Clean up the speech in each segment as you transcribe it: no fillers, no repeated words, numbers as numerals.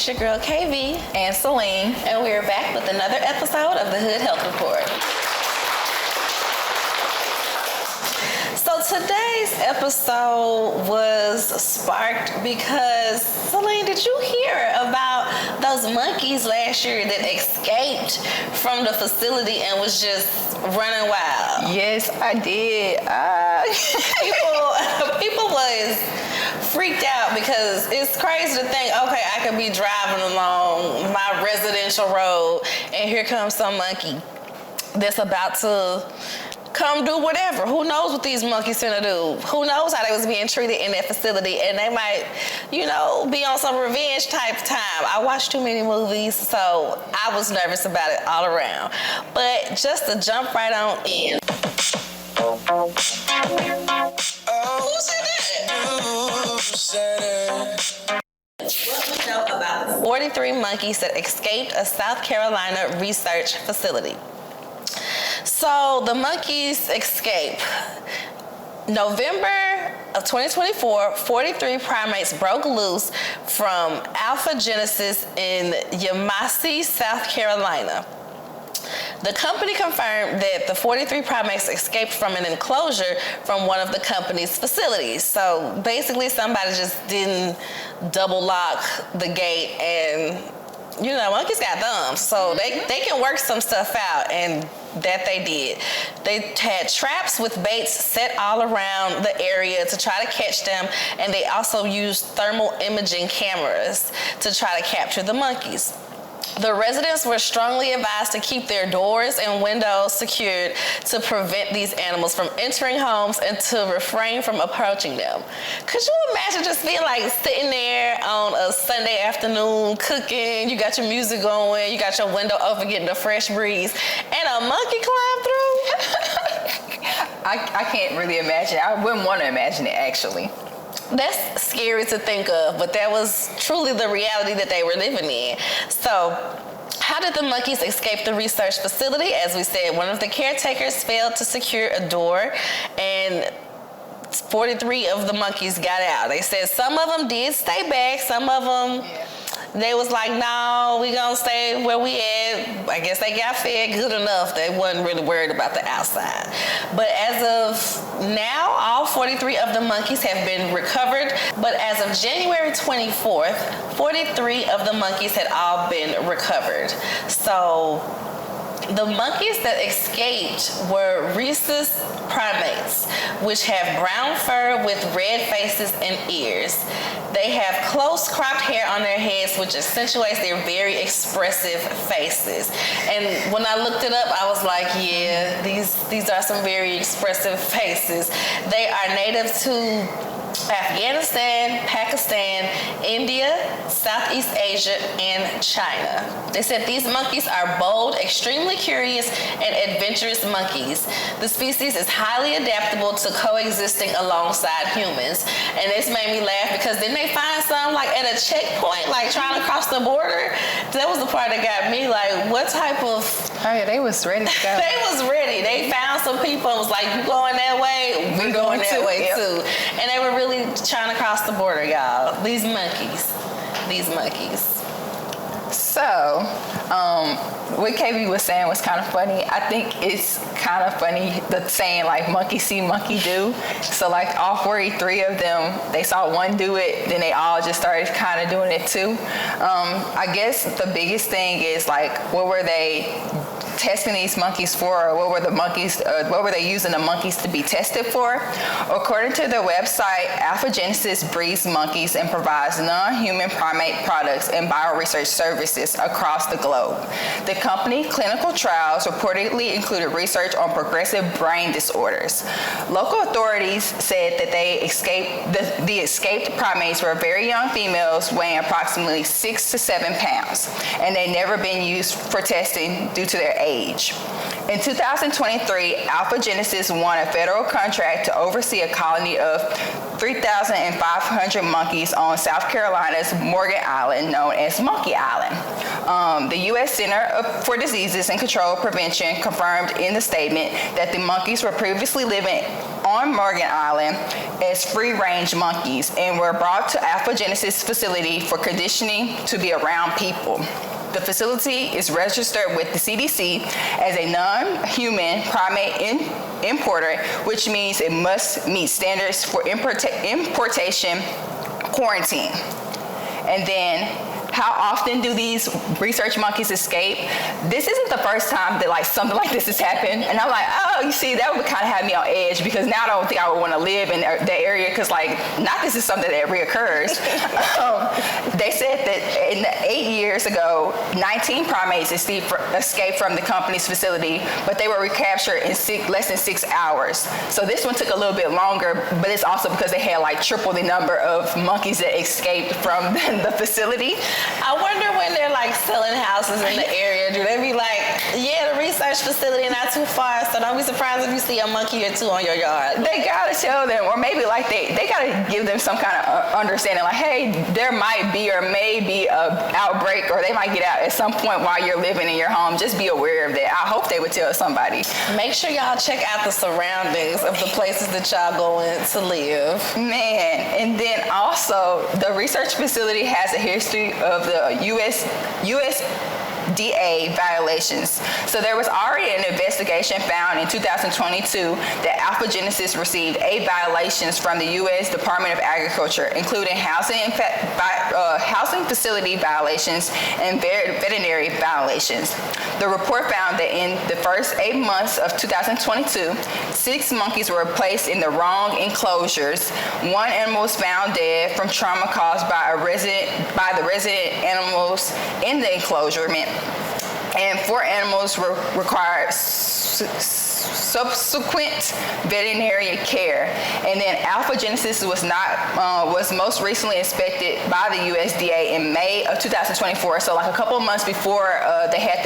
your girl KV and Celine, and we are back with another episode of the Hood Health Report. So today's episode was sparked because, Celine, did you hear about those monkeys last year that escaped from the facility and was just running wild? Yes, I did. People was freaked out because it's crazy to think, okay, I could be driving along my residential road and here comes some monkey that's about to come do whatever. Who knows what these monkeys finna do? Who knows how they was being treated in that facility, and they might, be on some revenge type time. I watched too many movies, so I was nervous about it all around. But just to jump right on in. Who said that? What we know about 43 monkeys that escaped a South Carolina research facility. So the monkeys escape. November of 2024, 43 primates broke loose from Alpha Genesis in Yemassee, South Carolina. The company confirmed that the 43 primates escaped from an enclosure from one of the company's facilities. So basically somebody just didn't double lock the gate, and monkeys got thumbs, so they can work some stuff out, and that they did. They had traps with baits set all around the area to try to catch them, and they also used thermal imaging cameras to try to capture the monkeys. The residents were strongly advised to keep their doors and windows secured to prevent these animals from entering homes and to refrain from approaching them. Could you imagine just being like sitting there on a Sunday afternoon cooking, you got your music going, you got your window open getting a fresh breeze, and a monkey climbed through? I can't really imagine. I wouldn't want to imagine it, actually. That's scary to think of, but that was truly the reality that they were living in. So, how did the monkeys escape the research facility? As we said, one of the caretakers failed to secure a door, and 43 of the monkeys got out. They said some of them did stay back, some of them, they was like, no, we gonna stay where we at. I guess they got fed good enough. They wasn't really worried about the outside. But as of now, all 43 of the monkeys have been recovered. But as of January 24th, 43 of the monkeys had all been recovered. So the monkeys that escaped were rhesus primates, which have brown fur with red faces and ears. They have close cropped hair on their heads, which accentuates their very expressive faces. And when I looked it up, I was like, yeah, these are some very expressive faces. They are native to Afghanistan, Pakistan, India, Southeast Asia, and China. They said these monkeys are bold, extremely curious, and adventurous monkeys. The species is highly adaptable to coexisting alongside humans. And this made me laugh because then they find some like at a checkpoint, like trying to cross the border. That was the part that got me like, what type of... Oh yeah, they was ready to go. They was ready. They found some people and was like, you going that way? We're going that way too. And they were really trying to cross the border, y'all. These monkeys. So, what KB was saying was kind of funny. I think it's kind of funny, the saying like monkey see, monkey do. So like all 43 of them, they saw one do it, then they all just started kind of doing it too. I guess the biggest thing is like, what were they testing these monkeys for, or what were they using the monkeys to be tested for? According to their website, Alpha Genesis breeds monkeys and provides non-human primate products and bioresearch services across the globe. The company clinical trials reportedly included research on progressive brain disorders. Local authorities said that the escaped primates were very young females weighing approximately 6 to 7 pounds, and they'd never been used for testing due to their age. In 2023, Alpha Genesis won a federal contract to oversee a colony of 3,500 monkeys on South Carolina's Morgan Island, known as Monkey Island. The U.S. Center for Diseases and Control Prevention confirmed in the statement that the monkeys were previously living on Morgan Island as free-range monkeys and were brought to Alpha Genesis facility for conditioning to be around people. The facility is registered with the CDC as a non-human primate importer, which means it must meet standards for importation quarantine. And then, how often do these research monkeys escape? This isn't the first time that something like this has happened. And I'm like, oh, you see, that would kind of have me on edge, because now I don't think I would want to live in that area, because not this is something that reoccurs. They said that 8 years ago, 19 primates escaped from the company's facility, but they were recaptured in less than 6 hours. So this one took a little bit longer, but it's also because they had triple the number of monkeys that escaped from the facility. I wonder when they're selling houses in the area, do they be the research facility not too far, so don't be surprised if you see a monkey or two on your yard. They gotta tell them, or maybe they gotta give them some kind of understanding, hey, there might be or may be a outbreak, or they might get out at some point while you're living in your home. Just be aware of that. I hope they would tell somebody. Make sure y'all check out the surroundings of the places that y'all going to live. Man, and then also the research facility has a history of the USDA violations. So there was already an investigation found in 2022 that Alpha Genesis received 8 violations from the U.S. Department of Agriculture, including housing facility violations and veterinary violations. The report found that in the first 8 months of 2022, 6 monkeys were placed in the wrong enclosures. 1 animal was found dead from trauma caused by the resident animals in the enclosure, and 4 animals required subsequent veterinary care. And then Alpha Genesis was most recently inspected by the USDA in May of 2024, so a couple of months before they had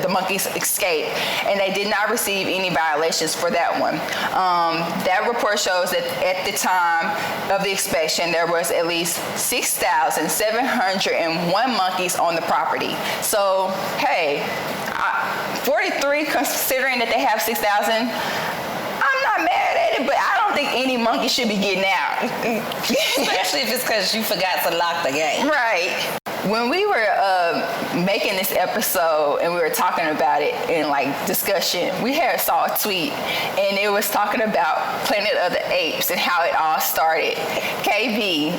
the monkeys escape, and they did not receive any violations for that one. That report shows that at the time of the inspection, there was at least 6,701 monkeys on the property. So, hey, 43, considering that they have 6,000, I'm not mad at it, but I don't think any monkey should be getting out. Especially if it's because you forgot to lock the gate. Right. When we were making this episode and we were talking about it in discussion, we saw a tweet, and it was talking about Planet of the Apes and how it all started. KB,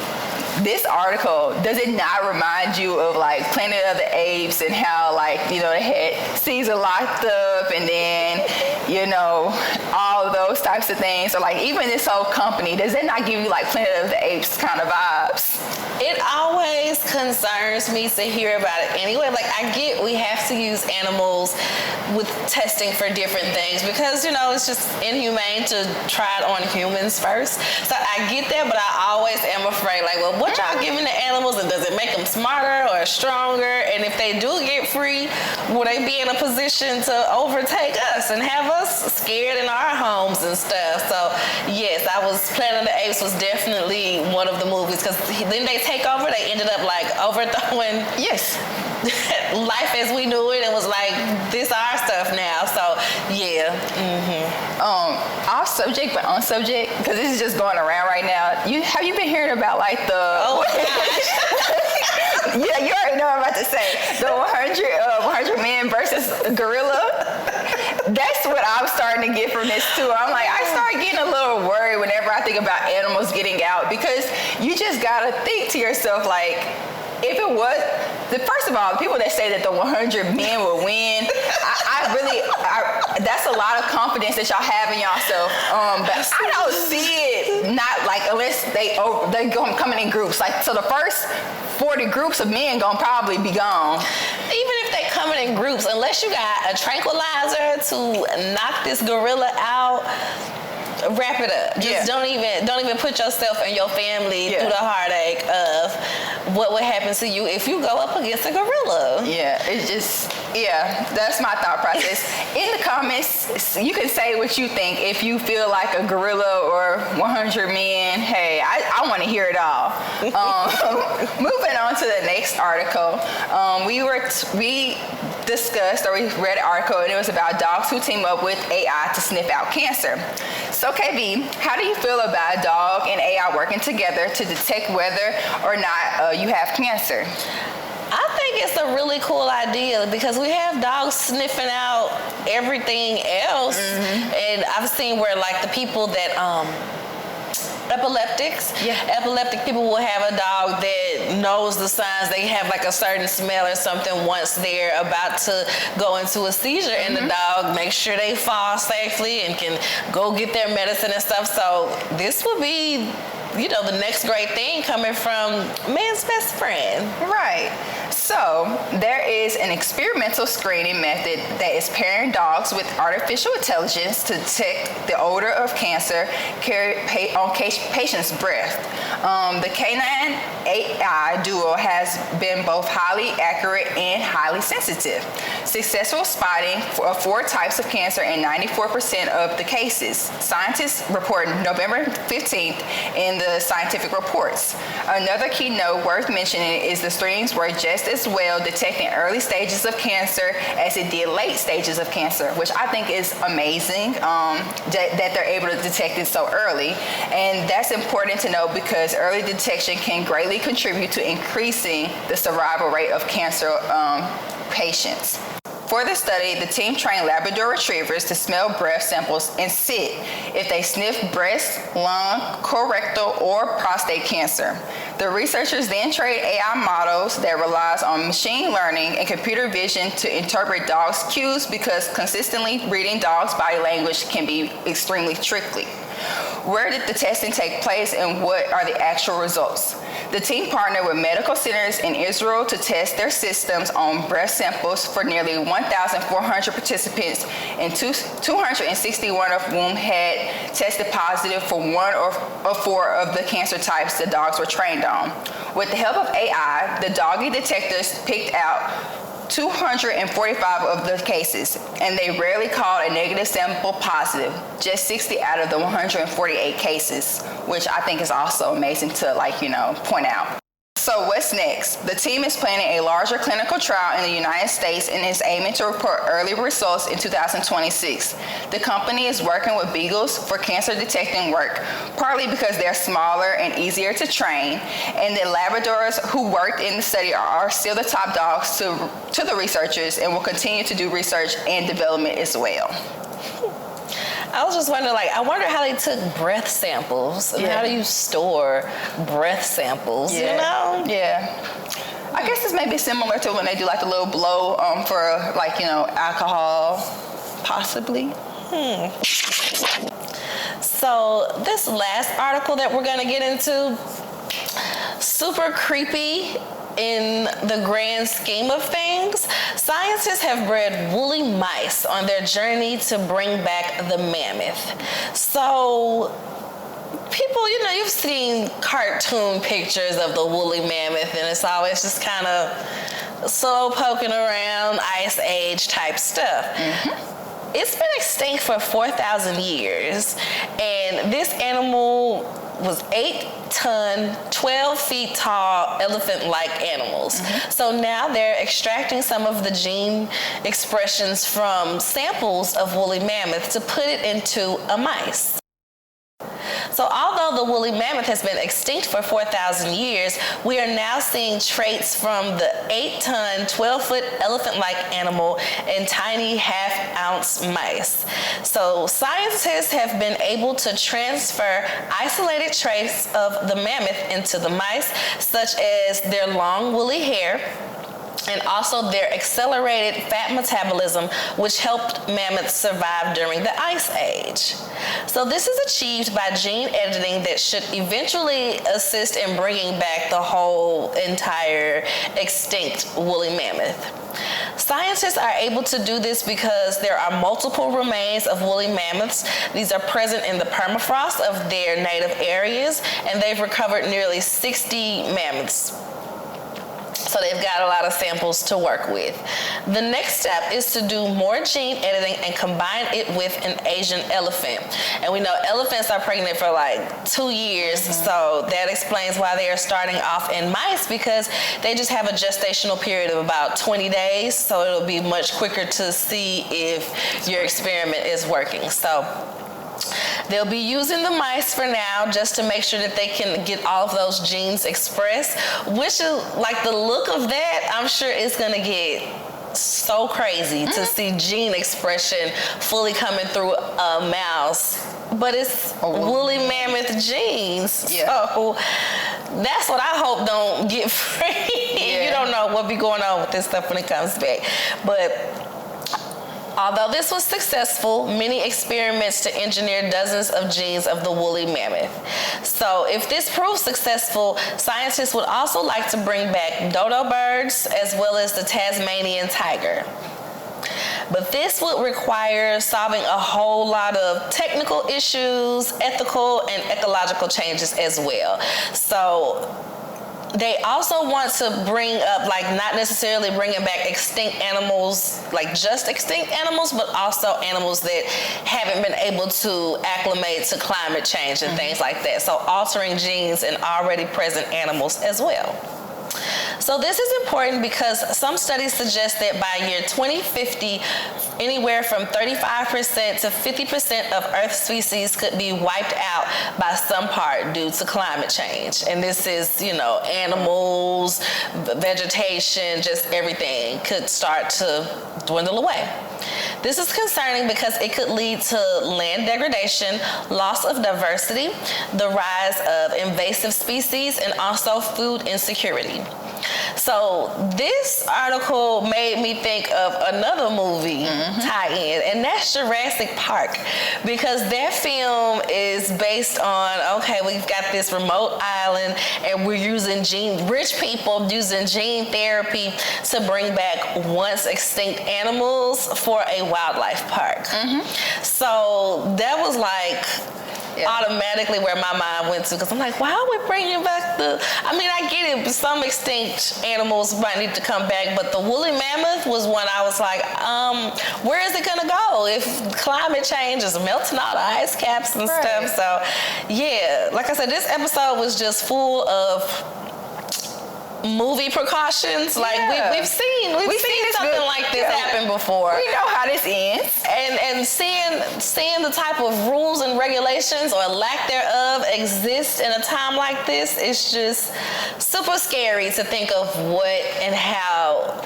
this article, does it not remind you of Planet of the Apes and how they had Caesar locked up, and then all of those types of things? Or even this whole company, does it not give you Planet of the Apes kind of vibes? It always concerns me to hear about it anyway. I get we have to use animals with testing for different things because, it's just inhumane to try it on humans first. So I get that, but I always am afraid, what y'all giving the animals, and does it make them smarter or stronger? And if they do get free, will they be in a position to overtake us and have us scared in our homes and stuff? So yes, Planet of the Apes was definitely one of the movies, because then they take over, they ended up overthrowing life as we knew it, and was this our stuff now. So yeah. Off subject but on subject, because this is just going around right now. Have you been hearing about the oh my gosh. Yeah, you already know what I'm about to say. The 100 men versus gorilla. That's what I'm starting to get from this too. I'm I start getting a little worried whenever I think about animals getting out, because you just gotta think to yourself, if it was, first of all, the people that say that the 100 men will win, that's a lot of confidence that y'all have in yourself. But I don't see it not unless they coming in groups. So the first 40 groups of men gonna probably be gone. Even if they coming in groups, unless you got a tranquilizer to knock this gorilla out, wrap it up. Just don't even put yourself and your family through the heartache of what would happen to you if you go up against a gorilla. Yeah, it's just Yeah, that's my thought process. In the comments, you can say what you think. If you feel like a gorilla or 100 men, hey, I want to hear it all. Moving on to the next article, we discussed, or we read an article, and it was about dogs who team up with AI to sniff out cancer. So KB, how do you feel about a dog and AI working together to detect whether or not you have cancer? I think it's a really cool idea because we have dogs sniffing out everything else. And I've seen where like the people that epileptic people will have a dog that knows the signs. They have like a certain smell or something once they're about to go into a seizure, and the dog makes sure they fall safely and can go get their medicine and stuff. So this will be, you know, the next great thing coming from man's best friend. Right. So there is an experimental screening method that is pairing dogs with artificial intelligence to detect the odor of cancer carried on patients' breath. The canine AI duo has been both highly accurate and highly sensitive, successful spotting of 4 types of cancer in 94% of the cases. Scientists reported November 15th in the scientific reports. Another key note worth mentioning is the screenings were just as well detecting early stages of cancer as it did late stages of cancer, which I think is amazing that they're able to detect it so early. And that's important to know because early detection can greatly contribute to increasing the survival rate of cancer patients. For the study, the team trained Labrador retrievers to smell breath samples and sit if they sniff breast, lung, colorectal, or prostate cancer. The researchers then trained AI models that relies on machine learning and computer vision to interpret dogs' cues because consistently reading dogs' body language can be extremely tricky. Where did the testing take place and what are the actual results? The team partnered with medical centers in Israel to test their systems on breast samples for nearly 1,400 participants, and 261 of whom had tested positive for 1 or 4 of the cancer types the dogs were trained on. With the help of AI, the doggy detectors picked out 245 of the cases, and they rarely called a negative sample positive, just 60 out of the 148 cases, which I think is also amazing to point out. So what's next? The team is planning a larger clinical trial in the United States and is aiming to report early results in 2026. The company is working with beagles for cancer detecting work, partly because they're smaller and easier to train, and the Labradors who worked in the study are still the top dogs to the researchers and will continue to do research and development as well. I was just wondering, I wonder how they took breath samples and how do you store breath samples, you know? Yeah. I guess this may be similar to when they do the little blow for alcohol, possibly. So this last article that we're going to get into, super creepy in the grand scheme of things. Scientists have bred woolly mice on their journey to bring back the mammoth. So people, you've seen cartoon pictures of the woolly mammoth, and it's always just kind of slow poking around, ice age type stuff. It's been extinct for 4,000 years, and this animal was 8-ton, 12 feet tall, elephant-like animals. So now they're extracting some of the gene expressions from samples of woolly mammoth to put it into a mice. So although the woolly mammoth has been extinct for 4,000 years, we are now seeing traits from the 8-ton, 12-foot elephant-like animal in tiny half-ounce mice. So scientists have been able to transfer isolated traits of the mammoth into the mice, such as their long woolly hair, and also their accelerated fat metabolism, which helped mammoths survive during the Ice Age. So this is achieved by gene editing that should eventually assist in bringing back the whole entire extinct woolly mammoth. Scientists are able to do this because there are multiple remains of woolly mammoths. These are present in the permafrost of their native areas, and they've recovered nearly 60 mammoths. So they've got a lot of samples to work with. The next step is to do more gene editing and combine it with an Asian elephant. And we know elephants are pregnant for like 2 years, so that explains why they are starting off in mice, because they just have a gestational period of about 20 days, so it'll be much quicker to see if your experiment is working. So they'll be using the mice for now just to make sure that they can get all of those genes expressed, which is like the look of that, I'm sure it's going to get so crazy to see gene expression fully coming through a mouse. But it's woolly mammoth genes. Yeah. So that's what I hope don't get free. Yeah. You don't know what be going on with this stuff when it comes back. But although this was successful, many experiments to engineer dozens of genes of the woolly mammoth. So if this proves successful, scientists would also like to bring back dodo birds as well as the Tasmanian tiger. But this would require solving a whole lot of technical issues, ethical and ecological changes as well. So they also want to bring up, like, not necessarily bringing back extinct animals, like just extinct animals, but also animals that haven't been able to acclimate to climate change and things like that. So altering genes in already present animals as well. So this is important because some studies suggest that by year 2050, anywhere from 35% to 50% of Earth species could be wiped out by some part due to climate change. And this is, you know, animals, vegetation, just everything could start to dwindle away. This is concerning because it could lead to land degradation, loss of diversity, the rise of invasive species, and also food insecurity. So this article made me think of another movie tie-in, and that's Jurassic Park, because that film is based on, okay, we've got this remote island and we're using rich people using gene therapy to bring back once extinct animals for a wildlife park. So that was like automatically where my mind went to, because I'm like, why are we bringing back I mean, I get it, some extinct animals might need to come back, but the woolly mammoth was one I was like, where is it gonna go if climate change is melting all the ice caps and stuff? So yeah, like I said, this episode was just full of movie precautions. Like we've seen something like this happen before. We know how this ends. And seeing the type of rules and regulations or lack thereof exist in a time like this, it's just super scary to think of what and how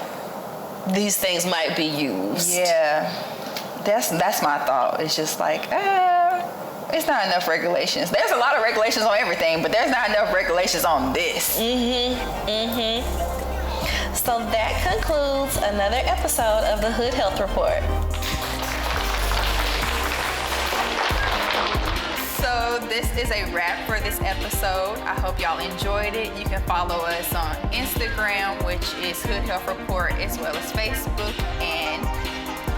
these things might be used. Yeah, that's my thought. It's just like, it's not enough regulations. There's a lot of regulations on everything, but there's not enough regulations on this. So that concludes another episode of the Hood Health Report. So this is a wrap for this episode. I hope y'all enjoyed it. You can follow us on Instagram, which is Hood Health Report, as well as Facebook and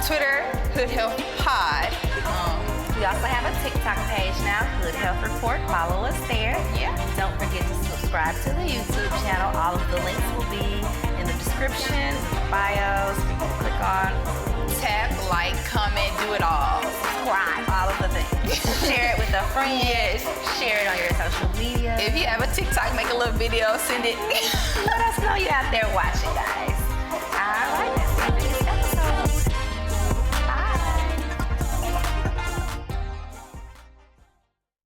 Twitter, Hood Health Pod. We also have a TikTok page now, Hood Health Report. Follow us there. Yeah. Don't forget to subscribe to the YouTube channel. All of the links will be in the description, bios. You can click on, tap, like, comment, do it all. subscribe, all of the things. Share it with a friend. Yes. Share it on your social media. If you have a TikTok, make a little video, send it. Let us know you're out there watching, guys.